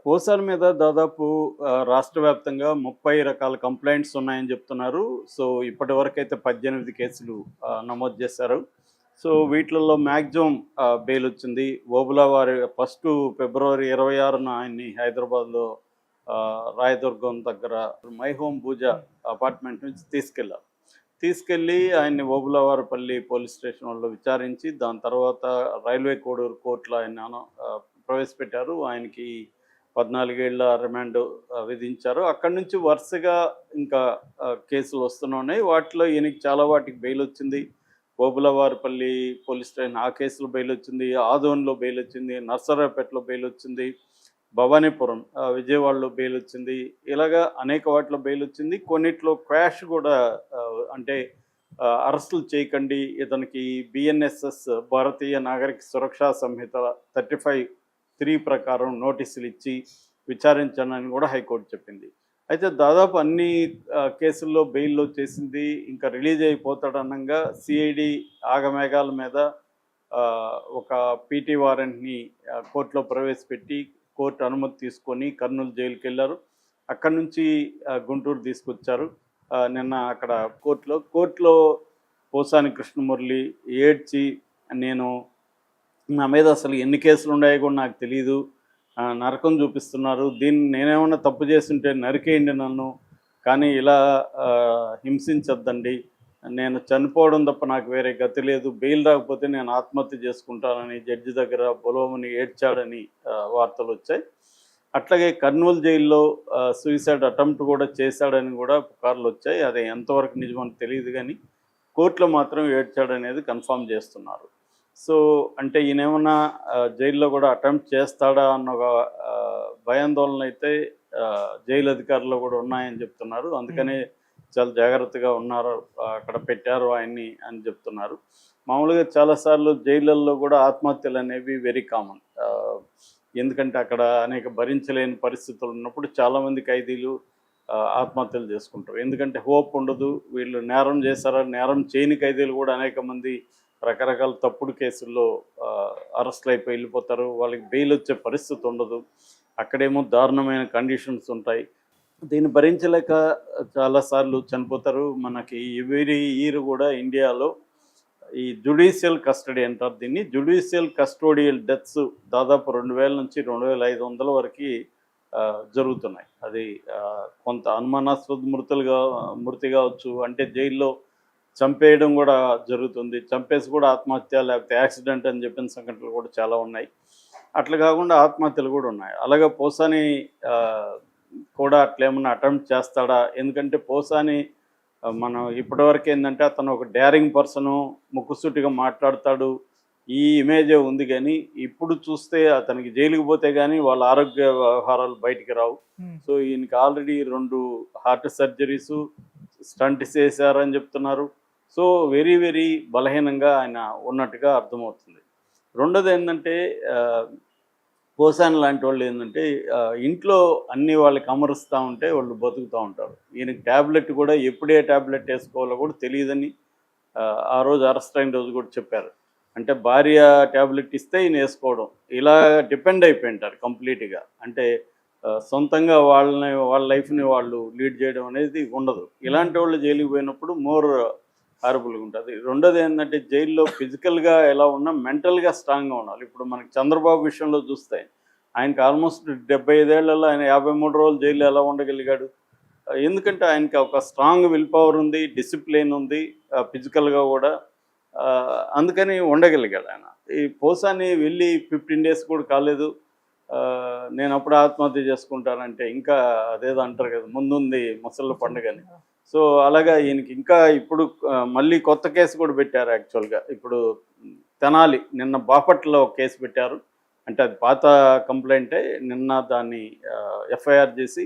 పోసాల మీద దాదాపు రాష్ట్ర వ్యాప్తంగా 30 రకాల కంప్లెయింట్స్ ఉన్నాయని చెప్తున్నారు. సో, ఇప్పటివరకైతే 18 కేసులు నమోదు చేశారు. So, వీటిలలో maximum బెయిలొచ్చింది. ఓబులా వారి ఫస్టు ఫిబ్రవరి 26న ఆయన్ని హైదరాబాద్‌లో రాయదుర్గం దగ్గర మై హోమ్ భూజా అపార్ట్మెంట్ నుంచి తీసుకెళ్లారు. తీసుకెళ్ళి ఆయన్ని ఓబులవారిపల్లి పోలీస్ స్టేషన్ వాళ్ళు విచారించి, దాని తర్వాత రైల్వే కోడూరు కోర్టులో ప్రవేశపెట్టారు. ఆయనకి 14 ఏళ్ల రిమాండ్ విధించారు. అక్కడి నుంచి వరుసగా ఇంకా కేసులు వస్తూనే ఉన్నాయి. వాటిలో ఈయనకి చాలా వాటికి బెయిల్ వచ్చింది. ఓబులవారిపల్లి పోలీస్ స్టేషన్ ఆ కేసులో బెయిల్ వచ్చింది. ఆదోన్‌లో బెయిల్ వచ్చింది. నర్సరావుపేటలో బెయిల్ వచ్చింది. భవానీపురం విజయవాడలో బెయిల్ వచ్చింది. ఇలాగా అనేక వాటిలో బెయిల్ వచ్చింది. కొన్నిట్లో క్వాష్ కూడా అంటే అరెస్టులు చేయకండి, ఇతనికి బిఎన్ఎస్ఎస్ భారతీయ నాగరిక సురక్షా సంహిత 35(3) ప్రకారం నోటీసులు ఇచ్చి విచారించానని కూడా హైకోర్టు చెప్పింది. అయితే దాదాపు అన్ని కేసుల్లో బెయిల్లో చేసింది, ఇంకా రిలీజ్ అయిపోతాడనంగా సిఐడి ఆగమేఘాల మీద ఒక పీటీ వారెంట్ని కోర్టులో ప్రవేశపెట్టి కోర్టు అనుమతి తీసుకొని కర్నూలు జైలుకి వెళ్ళారు. అక్కడి నుంచి గుంటూరు తీసుకొచ్చారు. నిన్న అక్కడ కోర్టులో పోసాని కృష్ణమురళి ఏడ్చి, నేను నా మీద అసలు ఎన్ని కేసులు ఉన్నాయో కూడా నాకు తెలీదు, నరకం చూపిస్తున్నారు, దీన్ని నేనేమన్నా తప్పు చేస్తుంటే నరికేయండి నన్ను, కానీ ఇలా హింసించొద్దండి, నేను చనిపోవడం తప్ప నాకు వేరే గతి లేదు, బెయిల్ రాకపోతే నేను ఆత్మహత్య చేసుకుంటానని జడ్జి దగ్గర బొలోమని ఏడ్చాడని వార్తలు వచ్చాయి. అట్లాగే కర్నూలు జైల్లో సూసైడ్ అటెంప్ట్ కూడా చేశాడని కూడా పుకార్లు వచ్చాయి. అది ఎంతవరకు నిజమని తెలియదు, కానీ కోర్టులో మాత్రం ఏడ్చాడనేది కన్ఫర్మ్ చేస్తున్నారు. సో అంటే ఈయనేమన్నా జైల్లో కూడా అటెంప్ట్ చేస్తాడా అన్న ఒక భయాందోళన అయితే జైలు అధికారులు కూడా ఉన్నాయని చెప్తున్నారు. అందుకనే చాలా జాగ్రత్తగా ఉన్నారు, అక్కడ పెట్టారు ఆయన్ని అని చెప్తున్నారు. మామూలుగా చాలాసార్లు జైళ్ళల్లో కూడా ఆత్మహత్యలు అనేవి వెరీ కామన్. ఎందుకంటే అక్కడ అనేక భరించలేని పరిస్థితులు ఉన్నప్పుడు చాలామంది ఖైదీలు ఆత్మహత్యలు చేసుకుంటారు. ఎందుకంటే హోప్ ఉండదు, వీళ్ళు నేరం చేశారా, నేరం చేయని ఖైదీలు కూడా అనేక మంది రకరకాల తప్పుడు కేసుల్లో అరెస్ట్లు అయిపోయి వెళ్ళిపోతారు. వాళ్ళకి బెయిల్ వచ్చే పరిస్థితి ఉండదు. అక్కడేమో దారుణమైన కండిషన్స్ ఉంటాయి. దీన్ని భరించలేక చాలాసార్లు చనిపోతారు. మనకి ఎవ్రీ ఇయర్ కూడా ఇండియాలో ఈ జుడిషియల్ కస్టడీ అంటారు దీన్ని, జుడిషియల్ కస్టోడియల్ డెత్స్ దాదాపు 2000 నుంచి 2500 వరకు జరుగుతున్నాయి. అది కొంత అనుమానాస్పద మృతి కావచ్చు, అంటే జైల్లో చంపేయడం కూడా జరుగుతుంది, చంపేసి కూడా ఆత్మహత్య లేకపోతే యాక్సిడెంట్ అని చెప్పిన సంఘటనలు కూడా చాలా ఉన్నాయి. అట్లా కాకుండా ఆత్మహత్యలు కూడా ఉన్నాయి. అలాగే పోసాని కూడా అట్లేమన్నా అటెంప్ట్ చేస్తాడా? ఎందుకంటే పోసాని మనం ఇప్పటివరకు ఏంటంటే అతను ఒక డేరింగ్ పర్సను, ముక్కుసూటిగా మాట్లాడతాడు, ఈ ఇమేజే ఉంది. కానీ ఇప్పుడు చూస్తే అతనికి జైలుకి పోతే కానీ వాళ్ళ ఆరోగ్య వ్యవహారాలు బయటికి రావు. సో ఈయనకి ఆల్రెడీ 2 హార్ట్ సర్జరీసు, స్టంట్ చేశారని చెప్తున్నారు. సో వెరీ వెరీ బలహీనంగా ఆయన ఉన్నట్టుగా అర్థమవుతుంది. రెండోది ఏంటంటే పోసాని లాంటి వాళ్ళు ఏంటంటే ఇంట్లో అన్నీ వాళ్ళకి అమరుస్తూ ఉంటే వాళ్ళు బతుకుతూ ఉంటారు. ఈయనకి ట్యాబ్లెట్ కూడా ఎప్పుడే ట్యాబ్లెట్ వేసుకోవాలో కూడా తెలియదని ఆ రోజు అరెస్ట్ అయిన రోజు కూడా చెప్పారు. అంటే భార్య ట్యాబ్లెట్ ఇస్తే ఈయన వేసుకోవడం, ఇలా డిపెండ్ అయిపోయి ఉంటారు కంప్లీట్గా. అంటే సొంతంగా వాళ్ళ లైఫ్ని వాళ్ళు లీడ్ చేయడం అనేది ఉండదు. ఇలాంటి వాళ్ళు జైలుకి పోయినప్పుడు మోర్ హారబుల్గా ఉంటుంది. రెండోది ఏంటంటే జైల్లో ఫిజికల్గా ఎలా ఉన్నా మెంటల్గా స్ట్రాంగ్గా ఉండాలి. ఇప్పుడు మనకి చంద్రబాబు విషయంలో చూస్తే ఆయనకి ఆల్మోస్ట్ 75 ఏళ్లలో ఆయన 53 రోజులు జైల్లో ఎలా ఉండగలిగాడు? ఎందుకంటే ఆయనకి ఒక స్ట్రాంగ్ విల్ పవర్ ఉంది, డిసిప్లిన్ ఉంది, ఫిజికల్గా కూడా, అందుకని ఉండగలిగాడు ఆయన. ఈ పోసాని వెళ్ళి 15 డేస్ కూడా కాలేదు, నేను అప్పుడు ఆత్మహత్య చేసుకుంటానంటే ఇంకా అదేదో అంటారు కదా, ముందుంది ముసళ్ళ పండుగని. సో అలాగా ఈయనకి ఇంకా ఇప్పుడు మళ్ళీ కొత్త కేసు కూడా పెట్టారు. యాక్చువల్గా ఇప్పుడు తెనాలి నిన్న బాపట్లలో కేసు పెట్టారు. అంటే అది పాత కంప్లైంటే, నిన్న దాన్ని ఎఫ్ఐఆర్ చేసి